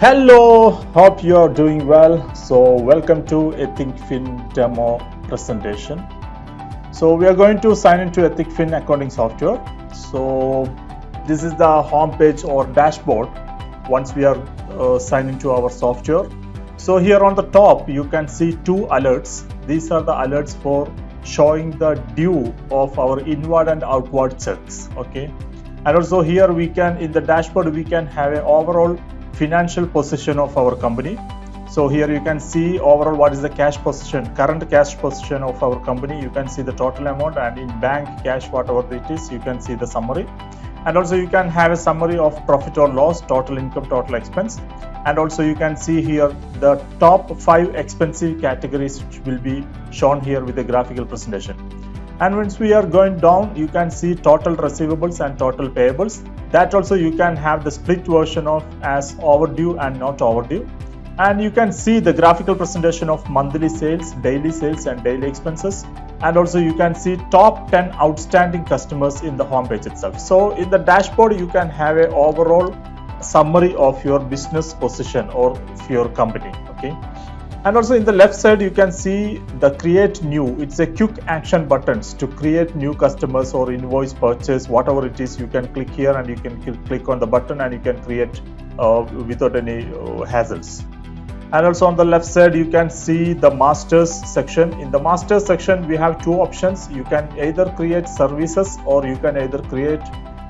Hello, hope you are doing well. So welcome to Ethicfin demo presentation. So we are going to sign into Ethicfin accounting software. So this is the home page or dashboard once we are signed into our software. So here on the top you can see two alerts. These are the alerts for showing the due of our inward and outward checks. Okay, and also here we can, in the dashboard, we can have an overall financial position of our company. So here you can see overall what is the cash position, current cash position of our company. You can see the total amount, and in bank cash, whatever it is, you can see the summary. And also you can have a summary of profit or loss, total income, total expense. And also you can see here the top 5 expensive categories which will be shown here with a graphical presentation. And once we are going down, you can see total receivables and total payables. That also you can have the split version of as overdue and not overdue. And you can see the graphical presentation of monthly sales, and daily expenses. And also you can see top 10 outstanding customers in the homepage itself. So in the dashboard, you can have an overall summary of your business position or of your company. Okay. And also in the left side, you can see the create new. It's a quick action buttons to create new customers or invoice purchase, whatever it is. You can click here and you can click on the button and you can create without any hassles. And also on the left side, you can see the masters section. In the masters section, we have two options. You can either create services or you can either create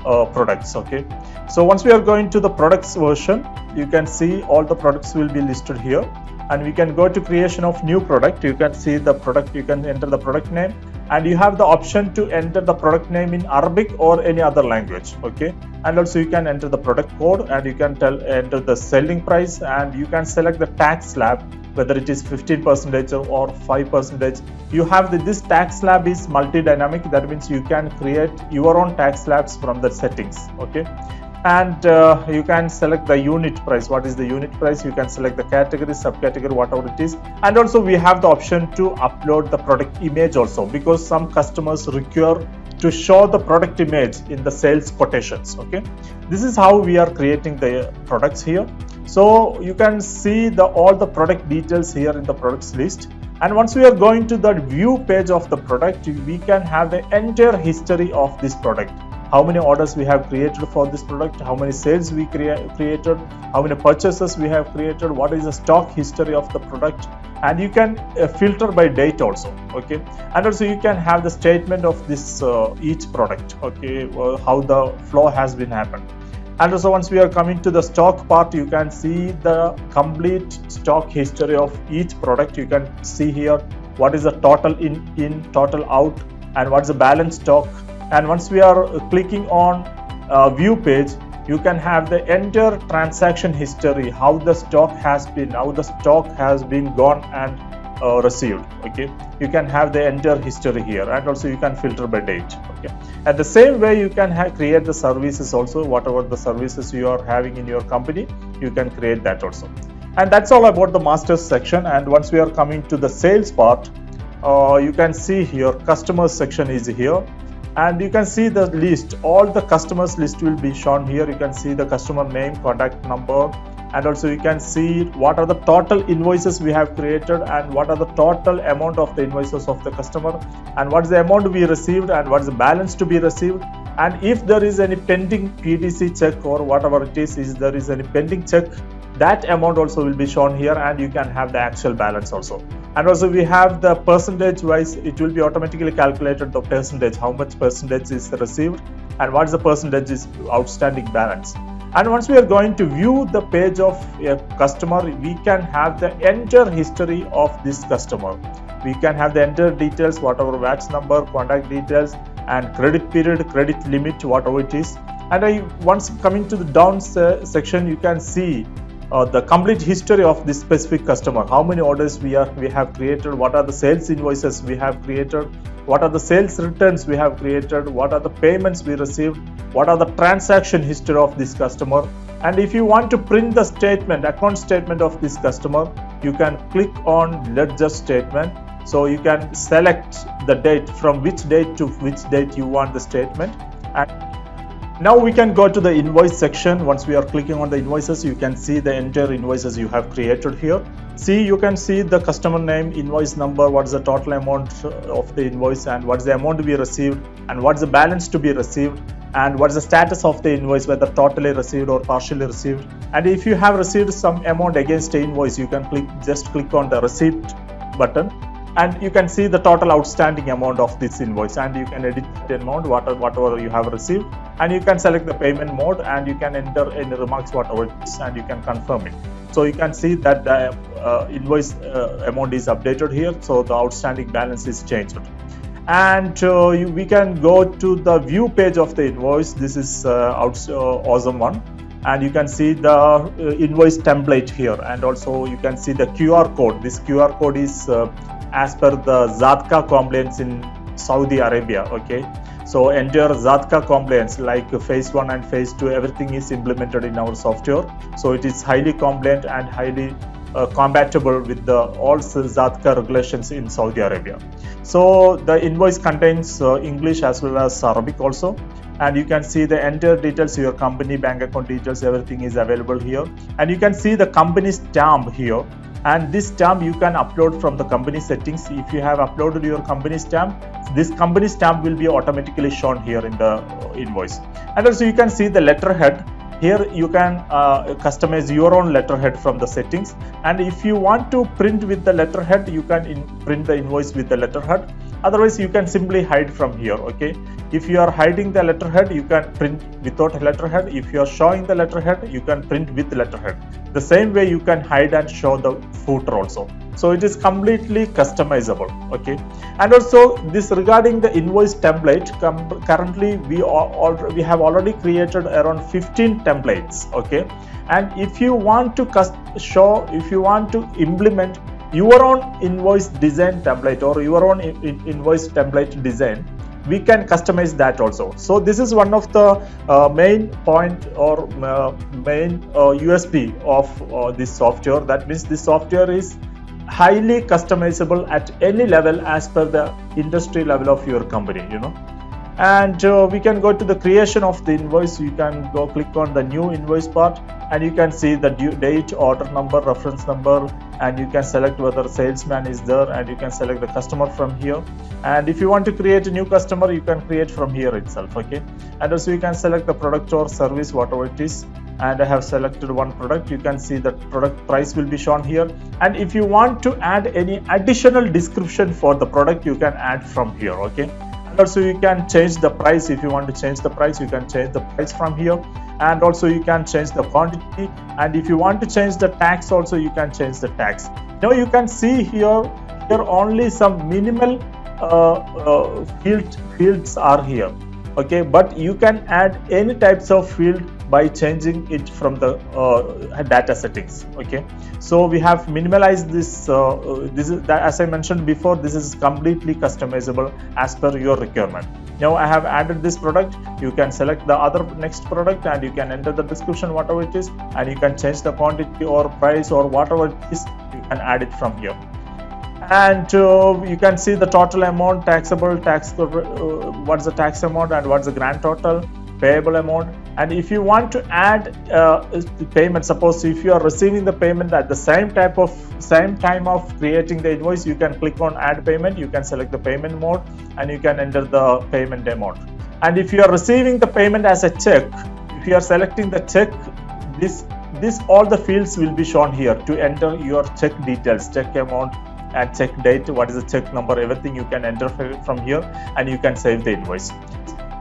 products. Okay, so once we are going to the products version, you can see all the products will be listed here. And we can go to creation of new product. You can see the product, you can enter the product name, and you have the option to enter the product name in Arabic or any other language. Okay, and also you can enter the product code, and you can enter the selling price, and you can select the tax slab, whether it is 15% or 5%. You have this tax slab is multi-dynamic. That means you can create your own tax slabs from the settings. Okay. And you can select the unit price. What is the unit price? You can select the category, subcategory, whatever it is. And also we have the option to upload the product image also, because some customers require to show the product image in the sales quotations. Okay, this is how we are creating the products here. So you can see all the product details here in the products list. And once we are going to the view page of the product, we can have the entire history of this product. How many orders we have created for this product, how many sales we created, how many purchases we have created, what is the stock history of the product, and you can filter by date also. Okay, and also you can have the statement of this each product. Okay, how the flow has been happened. And also once we are coming to the stock part, you can see the complete stock history of each product. You can see here what is the total in, total out, and what is the balance stock. And once we are clicking on view page, you can have the entire transaction history, how the stock has been gone and received. Okay, you can have the entire history here, and also you can filter by date. Okay, at the same way you can create the services also. Whatever the services you are having in your company, you can create that also. And that's all about the masters section. And once we are coming to the sales part, you can see here customers section is here. And you can see the list, all the customers list will be shown here. You can see the customer name, contact number, and also you can see what are the total invoices we have created, and what are the total amount of the invoices of the customer, and what is the amount we received, and what is the balance to be received. And if there is any pending PDC check or whatever it is there is any pending check, that amount also will be shown here, and you can have the actual balance also. And also we have the percentage wise, it will be automatically calculated the percentage, how much percentage is received and what is the percentage is outstanding balance. And once we are going to view the page of a customer, we can have the entire history of this customer. We can have the entire details, whatever batch number, contact details, and credit period, credit limit, whatever it is. And once coming to the down section, you can see the complete history of this specific customer, how many orders we have created, what are the sales invoices we have created, what are the sales returns we have created, what are the payments we received, what are the transaction history of this customer. And if you want to print the statement, account statement of this customer, you can click on ledger statement. So you can select the date, from which date to which date you want the statement. Now we can go to the invoice section. Once we are clicking on the invoices, you can see the entire invoices you have created here. See, you can see the customer name, invoice number, what is the total amount of the invoice, and what is the amount to be received, and what is the balance to be received, and what is the status of the invoice, whether totally received or partially received. And if you have received some amount against the invoice, you can just click on the receipt button, and you can see the total outstanding amount of this invoice, and you can edit the amount whatever you have received, and you can select the payment mode, and you can enter any remarks whatever it is, and you can confirm it. So you can see that the invoice amount is updated here, so the outstanding balance is changed. And we can go to the view page of the invoice. This is awesome one, and you can see the invoice template here, and also you can see the QR code. This QR code is as per the zatca compliance in Saudi Arabia. Okay, so entire zatca compliance like phase 1 and phase 2, everything is implemented in our software, so it is highly compliant and highly compatible with the all zatca regulations in Saudi Arabia. So the invoice contains English as well as Arabic also, and you can see the entire details, your company bank account details, everything is available here. And you can see the company stamp here, and this stamp you can upload from the company settings. If you have uploaded your company stamp, this company stamp will be automatically shown here in the invoice. And also you can see the letterhead. Here you can customize your own letterhead from the settings, and if you want to print with the letterhead, you can print the invoice with the letterhead. Otherwise you can simply hide from here. Okay, if you are hiding the letterhead, you can print without letterhead. If you are showing the letterhead, you can print with letterhead. The same way you can hide and show the footer also. So it is completely customizable. Okay, and also this regarding the invoice template, currently we have already created around 15 templates. Okay, and if you want to if you want to implement your own invoice design template or your own invoice template design, we can customize that also. So this is one of the main point or main USP of this software. That means this software is highly customizable at any level as per the industry level of your company, you know. And we can go to the creation of the invoice. You can go click on the new invoice part, and you can see the due date, order number, reference number, and you can select whether salesman is there, and you can select the customer from here. And if you want to create a new customer, you can create from here itself. Okay, and also you can select the product or service, whatever it is. And I have selected one product. You can see the product price will be shown here, and if you want to add any additional description for the product, you can add from here. Okay, and also you can change the price. If you want to change the price, you can change the price from here, and also you can change the quantity, and if you want to change the tax also, you can change the tax. Now you can see here only some minimal fields are here. Okay, but you can add any types of field by changing it from the data settings. Okay, so we have minimalized this. This is that, as I mentioned before, this is completely customizable as per your requirement. Now I have added this product. You can select the other next product, and you can enter the description whatever it is, and you can change the quantity or price or whatever it is. You can add it from here. And you can see the total amount, taxable, what's the tax amount and what's the grand total, payable amount. And if you want to add the payment, suppose if you are receiving the payment at the same time of creating the invoice, you can click on add payment. You can select the payment mode, and you can enter the payment amount. And if you are receiving the payment as a check, if you are selecting the check, this all the fields will be shown here to enter your check details, check amount and check date, what is the check number, everything you can enter from here, and you can save the invoice.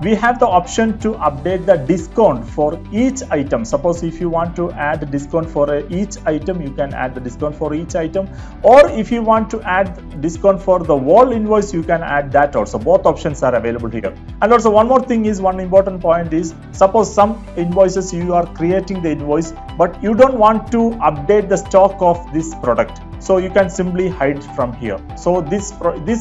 We have the option to update the discount for each item. Suppose if you want to add a discount for each item, you can add the discount for each item, or if you want to add discount for the whole invoice, you can add that also. Both options are available here. And also one more thing is, one important point is, suppose some invoices you are creating the invoice, but you don't want to update the stock of this product, so you can simply hide from here. So this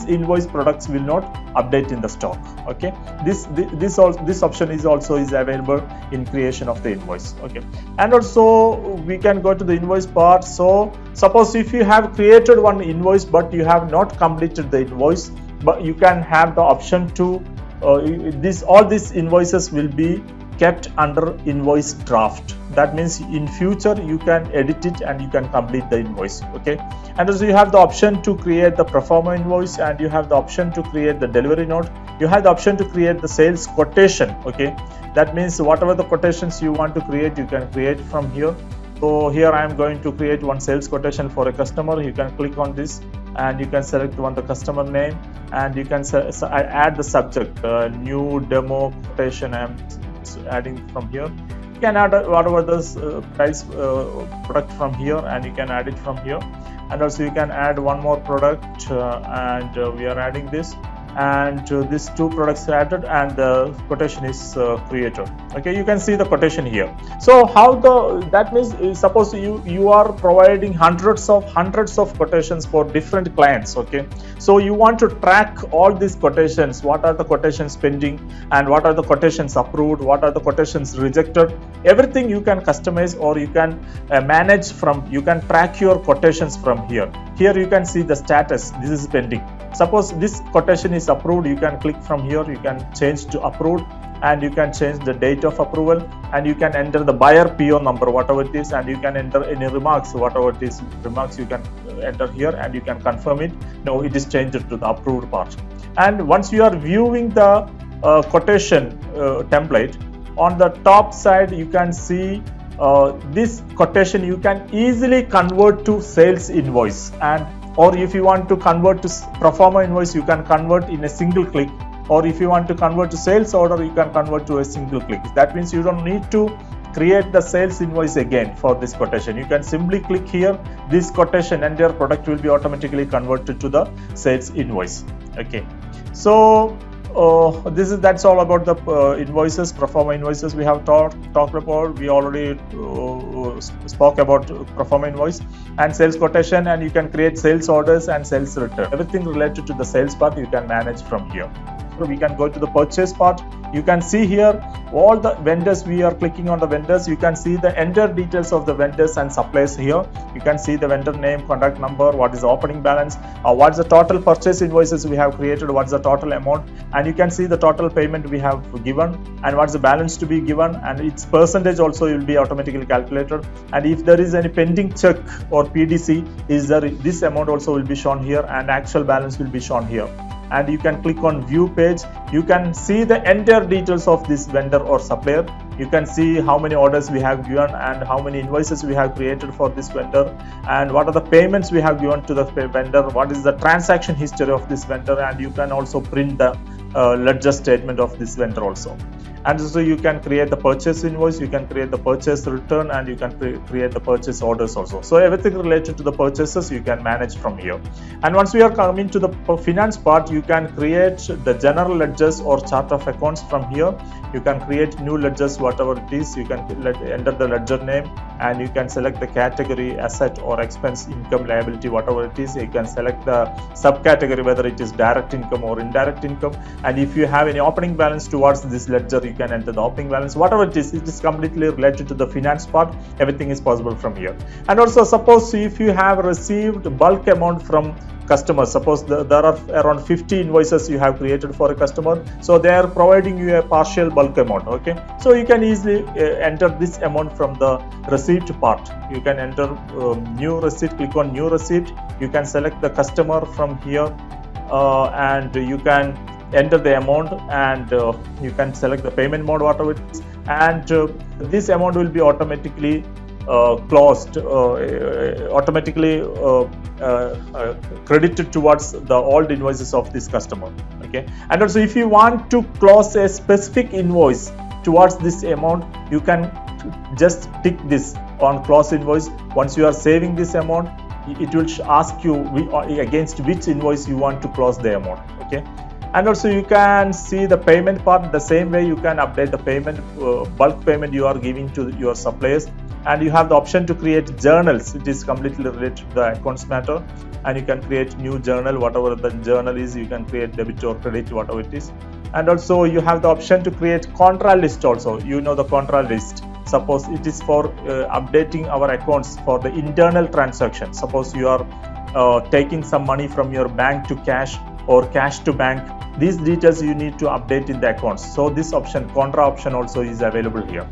invoice products will not update in the stock. Okay, this option is also available in creation of the invoice. Okay, and also we can go to the invoice part. So suppose if you have created one invoice but you have not completed the invoice, but you can have the option to all these invoices will be kept under invoice draft. That means in future you can edit it and you can complete the invoice. Okay, and also you have the option to create the pro forma invoice, and you have the option to create the delivery note. You have the option to create the sales quotation. Okay, that means whatever the quotations you want to create, you can create from here. So here I am going to create one sales quotation for a customer. You can click on this and you can select the customer name, and you can add the subject, new demo quotation. I am adding from here. You can add whatever the price product from here, and you can add it from here. And also you can add one more product, and we are adding this, and these two products are added, and the quotation is created. Okay, you can see the quotation here. So how that means, suppose you are providing hundreds of quotations for different clients. Okay, so you want to track all these quotations, what are the quotations pending, and what are the quotations approved, what are the quotations rejected. Everything you can customize, or you can manage from, you can track your quotations from here. Here you can see the status, this is pending. Suppose this quotation is approved, you can click from here, you can change to approved, and you can change the date of approval, and you can enter the buyer PO number, whatever it is, and you can enter any remarks, whatever it is, remarks you can enter here, and you can confirm it. No, it is changed to the approved part. And once you are viewing the quotation template, on the top side you can see this quotation you can easily convert to sales invoice, and or if you want to convert to pro forma invoice, you can convert in a single click, or if you want to convert to sales order, you can convert to a single click. That means you don't need to create the sales invoice again for this quotation. You can simply click here, this quotation and your product will be automatically converted to the sales invoice. Okay, so that's all about the invoices, pro forma invoices we have talked about. We already spoke about pro forma invoice and sales quotation, and you can create sales orders and sales return. Everything related to the sales part you can manage from here. We can go to the purchase part. You can see here all the vendors. We are clicking on the vendors. You can see the enter details of the vendors and suppliers here. You can see the vendor name, contact number, what is the opening balance, what's the total purchase invoices we have created, what's the total amount, and you can see the total payment we have given, and what's the balance to be given, and its percentage also will be automatically calculated. And if there is any pending check or PDC, this amount also will be shown here, and actual balance will be shown here. And you can click on view page. You can see the entire details of this vendor or supplier. You can see how many orders we have given, and how many invoices we have created for this vendor, and what are the payments we have given to the vendor, what is the transaction history of this vendor, and you can also print the ledger statement of this vendor also. And so you can create the purchase invoice, you can create the purchase return, and you can create the purchase orders also. So everything related to the purchases you can manage from here. And once we are coming to the finance part, you can create the general ledgers or chart of accounts from here. You can create new ledgers, whatever it is. You can enter the ledger name, and you can select the category, asset or expense, income, liability, whatever it is. You can select the subcategory, whether it is direct income or indirect income. And if you have any opening balance towards this ledger, you can enter the opening balance, whatever it is completely related to the finance part. Everything is possible from here. And also, suppose if you have received bulk amount from customers, suppose there are around 50 invoices you have created for a customer, so they are providing you a partial bulk amount. Okay, so you can easily enter this amount from the receipt part. You can enter new receipt, click on new receipt. You can select the customer from here, and you can enter the amount, and you can select the payment mode, whatever it is, and this amount will be automatically closed, automatically credited towards the old invoices of this customer. Okay, and also if you want to close a specific invoice towards this amount, you can just tick this on close invoice. Once you are saving this amount, it will ask you against which invoice you want to close the amount. Okay, and also you can see the payment part. The same way you can update the payment, bulk payment you are giving to your suppliers. And you have the option to create journals. It is completely related to the accounts matter, and you can create new journal, whatever the journal is. You can create debit or credit, whatever it is. And also you have the option to create contra list also. You know the contra list. Suppose it is for updating our accounts for the internal transaction. Suppose you are taking some money from your bank to cash or cash to bank, these details you need to update in the accounts. So this option, contra option, also is available here.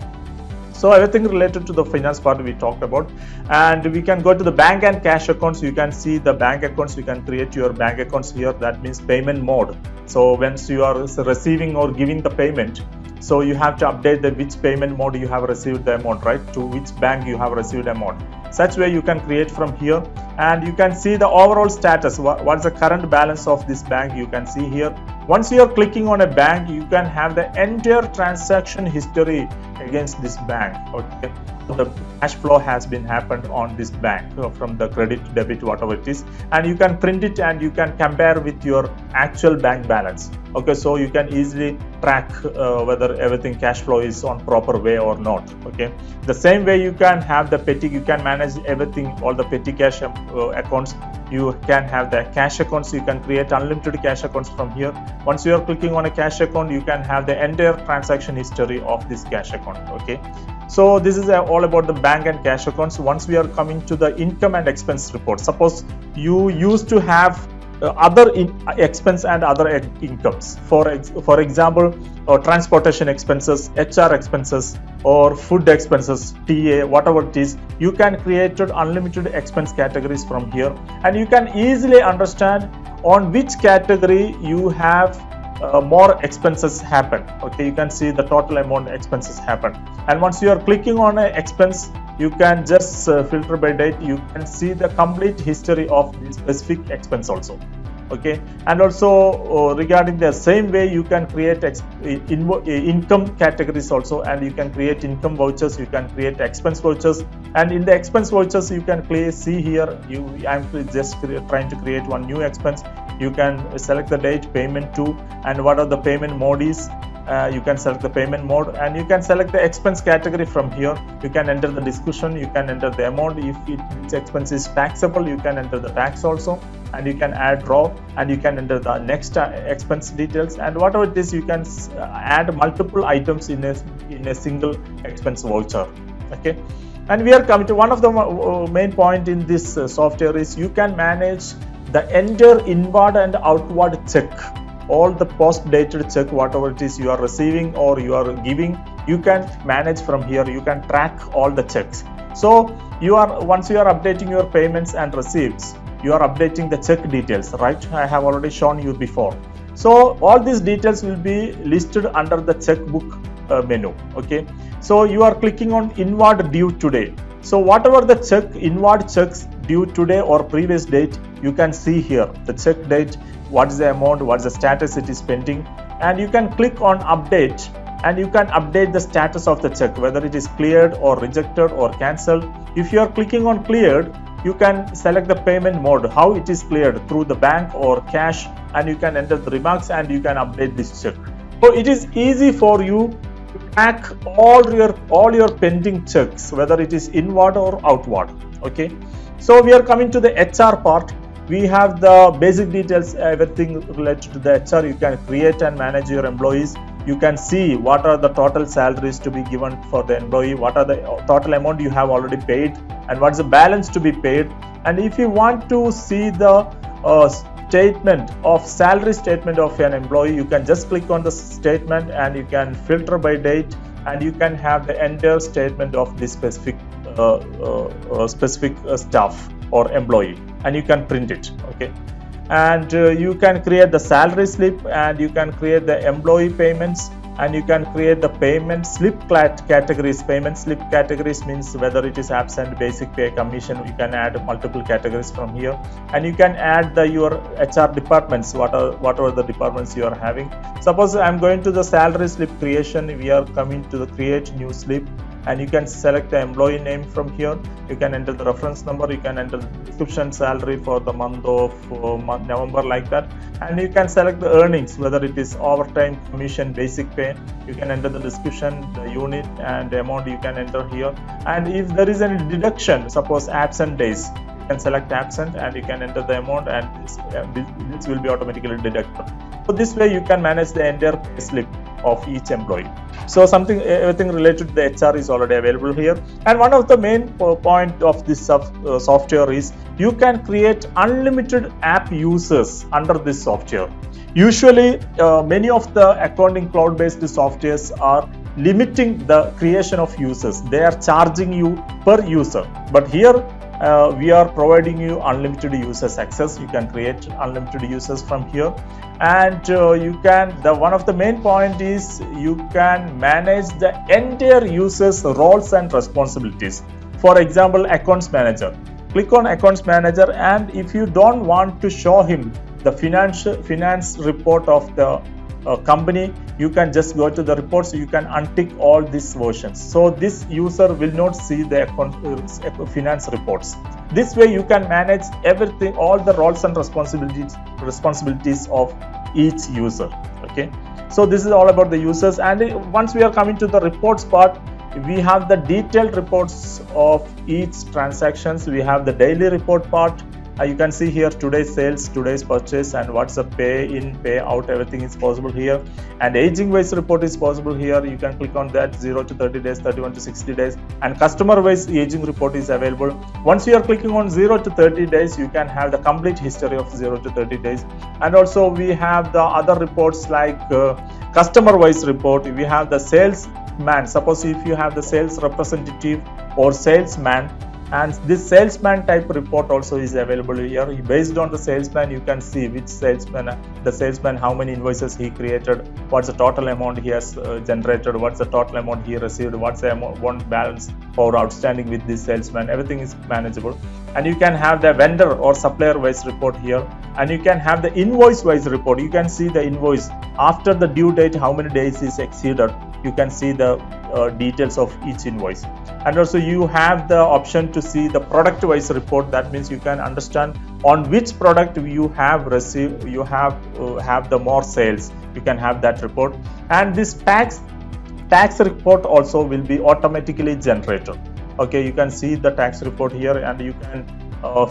So everything related to the finance part we talked about, and we can go to the bank and cash accounts. You can see the bank accounts. You can create your bank accounts here. That means payment mode. So once you are receiving or giving the payment, so you have to update the which payment mode you have received the amount, right? To which bank you have received amount. Such way you can create from here, and you can see the overall status. What's the current balance of this bank? You can see here. Once you are clicking on a bank, you can have the entire transaction history against this bank. Okay, the cash flow has been happened on this bank from the credit, debit, whatever it is, and you can print it and you can compare with your actual bank balance. Okay, so you can easily track whether everything cash flow is on proper way or not. Okay, the same way you can have the petty, you can manage everything, all the petty cash accounts. You can have the cash accounts. You can create unlimited cash accounts from here. Once you are clicking on a cash account, you can have the entire transaction history of this cash account. Okay, so this is all about the bank and cash accounts. Once we are coming to the income and expense report, suppose you used to have other expense and other incomes. For example, transportation expenses, HR expenses, or food expenses, TA, whatever it is, you can create unlimited expense categories from here, and you can easily understand on which category you have more expenses happen. Okay, you can see the total amount expenses happen, and once you are clicking on an expense, you can just filter by date. You can see the complete history of the specific expense also. Okay, and also regarding the same way, you can create income categories also, and you can create income vouchers, you can create expense vouchers, and in the expense vouchers you can see here, I'm just trying to create one new expense. You can select the date, payment to, and what are the payment mode is. You can select the payment mode, and you can select the expense category from here. You can enter the discussion, you can enter the amount. If each expense is taxable, you can enter the tax also, and you can add raw, and you can enter the next expense details, and whatever it is, you can add multiple items in a single expense voucher. Okay, and we are coming to one of the main point in this software is you can manage the entire inward and outward check. All the post-dated check, whatever it is you are receiving or you are giving, you can manage from here. You can track all the checks. So once you are updating your payments and receipts, you are updating the check details, right? I have already shown you before. So all these details will be listed under the checkbook menu. Okay, so you are clicking on inward due today. So whatever the inward checks due today or previous date, you can see here the check date, what is the amount, what is the status it is pending, and you can click on update, and you can update the status of the check, whether it is cleared or rejected or cancelled. If you are clicking on cleared, you can select the payment mode, how it is cleared, through the bank or cash, and you can enter the remarks and you can update this check. So it is easy for you to track all your pending checks, whether it is inward or outward. Okay, so we are coming to the HR part. We have the basic details, everything related to the HR. You can create and manage your employees. You can see what are the total salaries to be given for the employee, what are the total amount you have already paid, and what's the balance to be paid. And if you want to see the salary statement of an employee, you can just click on the statement and you can filter by date, and you can have the entire statement of this specific staff or employee, and you can print it. Okay, and you can create the salary slip, and you can create the employee payments, and you can create the payment slip categories. Payment slip categories means whether it is absent, basic pay, commission. You can add multiple categories from here, and you can add your HR departments, whatever the departments you are having. Suppose I'm going to the salary slip creation. We are coming to the create new slip, and you can select the employee name from here. You can enter the reference number, you can enter the description, salary for the month of November, like that, and you can select the earnings, whether it is overtime, commission, basic pay. You can enter the description, the unit, and the amount you can enter here. And if there is any deduction, suppose absent days, you can select absent and you can enter the amount, and this will be automatically deducted. So this way you can manage the entire pay slip of each employee. So everything related to the HR is already available here. And one of the main point of this software is you can create unlimited app users under this software. Usually many of the accounting cloud based softwares are limiting the creation of users. They are charging you per user, but here we are providing you unlimited users access. You can create unlimited users from here, and you can, one of the main point is you can manage the entire users roles and responsibilities. For example, accounts manager. Click on accounts manager, and if you don't want to show him the finance report of the company, you can just go to the reports. You can untick all these versions, so this user will not see the finance reports. This way you can manage everything, all the roles and responsibilities of each user. Okay, so this is all about the users. And once we are coming to the reports part, we have the detailed reports of each transactions. We have the daily report part. You can see here today's sales, today's purchase, and what's the pay in, pay out, everything is possible here. And aging wise report is possible here. You can click on that, 0 to 30 days, 31 to 60 days, and customer wise aging report is available. Once you are clicking on 0 to 30 days, you can have the complete history of 0 to 30 days. And also we have the other reports like customer wise report. We have the salesman. Suppose if you have the sales representative or salesman, and this salesman type report also is available here. Based on the salesman, you can see which salesman, how many invoices he created, what's the total amount he has generated, what's the total amount he received, what's the amount balance or outstanding with this salesman. Everything is manageable. And you can have the vendor or supplier wise report here, and you can have the invoice wise report. You can see the invoice after the due date, how many days is exceeded. You can see the details of each invoice. And also you have the option to see the product wise report. That means you can understand on which product you have received, you have the more sales. You can have that report. And this tax report also will be automatically generated. Okay, you can see the tax report here, and you can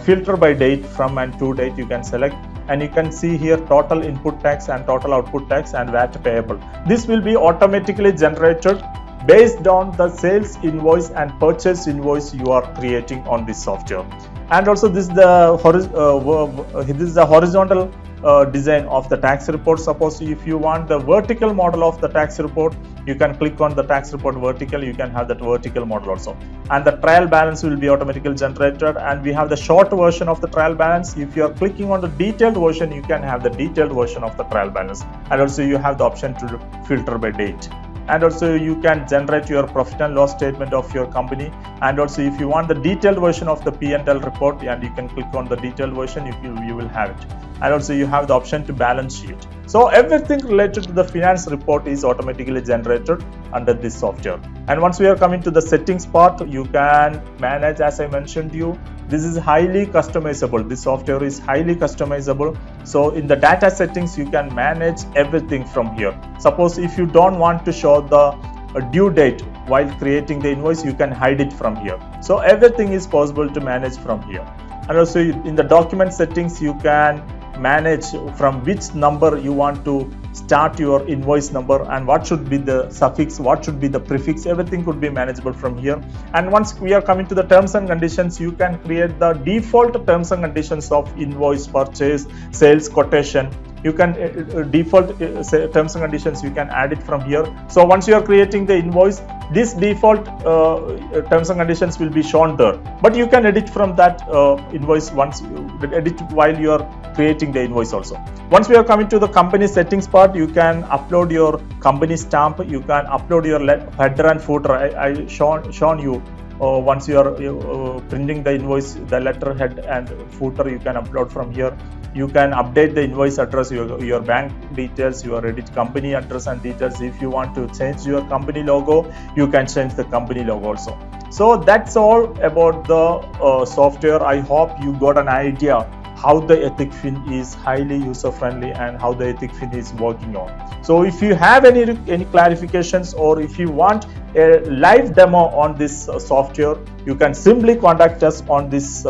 filter by date, from and to date you can select, and you can see here total input tax and total output tax and VAT payable. This will be automatically generated based on the sales invoice and purchase invoice you are creating on this software. And also this is the horizontal design of the tax report. Suppose if you want the vertical model of the tax report, you can click on the tax report vertical. You can have that vertical model also, and the trial balance will be automatically generated. And we have the short version of the trial balance. If you are clicking on the detailed version, you can have the detailed version of the trial balance. And also you have the option to filter by date. And also you can generate your profit and loss statement of your company. And also if you want the detailed version of the P&L report, and you can click on the detailed version, you will have it. And also you have the option to balance sheet. So everything related to the finance report is automatically generated under this software. And once we are coming to the settings part, you can manage, as I mentioned to you, this is highly customizable. This software is highly customizable. So in the data settings, you can manage everything from here. Suppose if you don't want to show the due date while creating the invoice, you can hide it from here. So everything is possible to manage from here. And also in the document settings, you can manage from which number you want to start your invoice number, and what should be the suffix, what should be the prefix. Everything could be manageable from here. And once we are coming to the terms and conditions, you can create the default terms and conditions of invoice, purchase, sales, quotation. You can default terms and conditions, you can add it from here. So once you are creating the invoice, this default terms and conditions will be shown there, but you can edit from that invoice once you edit while you are creating the invoice also. Once we are coming to the company settings part, you can upload your company stamp, you can upload your header and footer. I shown you once you are printing the invoice, the letterhead and footer you can upload from here. You can update the invoice address, your bank details, your edit company address and details. If you want to change your company logo, you can change the company logo also. So that's all about the software. I hope you got an idea how the Ethicfin is highly user friendly and how the Ethicfin is working on. So if you have any clarifications, or if you want a live demo on this software, you can simply contact us on this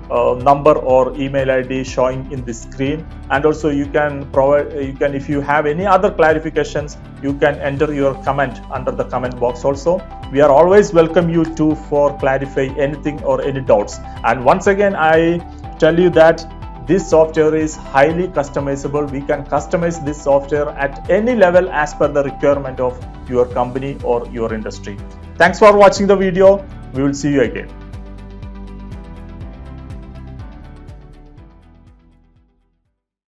number or email ID showing in the screen. And also you can provide, if you have any other clarifications, you can enter your comment under the comment box also. We are always welcome you to for clarify anything or any doubts. And once again, I tell you that this software is highly customizable. We can customize this software at any level as per the requirement of your company or your industry. Thanks for watching the video. We will see you again.